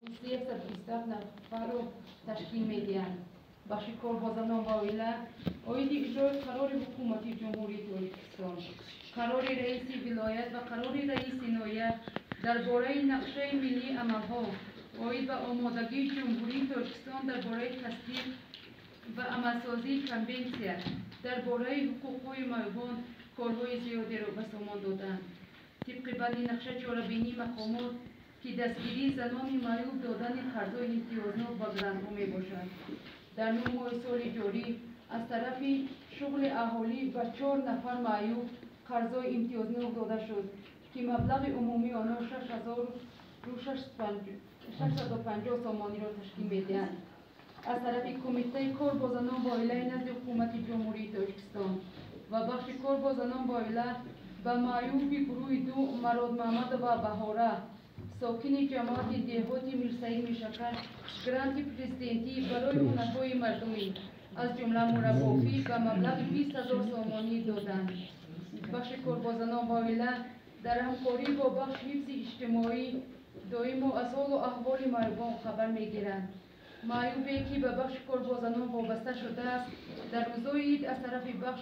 120 نفر رو تشکیل میدهند. بخش کارگزاران و اویله اوید اجرای قرار حکومتی جمهوری تاجیکستان، قرار رئیس ولایت و قرار رئیس نایب درباره نقشه ملی عملها اوید به آمادگی جمهوری تاجیکستان درباره تصدیق و عملسازی کنونسیا درباره حقوق معاون کارهای زیادی را به سامان دادند. طبق بند نقشه چاره‌بینی مقامات که دستگیری زنان معیوب دادن قرض‌های امتیازنامه به گرانت‌ها میباشد. در 9 ماه سال جاری از طرف شغل اهالی به 4 نفر معیوب قرض‌های امتیازنامه داده شد که مبلغ عمومی آنها 6,650 سامانی را تشکیل می‌دهند. از طرف کمیته کار با زنان با اویله نزد حکومت جمهوری تاجیکستان و بخش کار با زنان با اویله به معیوب گروه 2 مراد محمد و بهاره ساکن جماعت دهات میرسعید میشکر گرانت پرزیدنتی برای خانه‌های مردمی از جمله مربافی به مبلغ 20,000 سامانی دادند. بخش کار با زنان با اویله در همکاری با بخش حفظ اجتماعی دائم و از حال و احوال معیوبان خبر میگیرند. معیوبی که به بخش کار با زنان وابسته شده است در روزهای عید از طرف بخش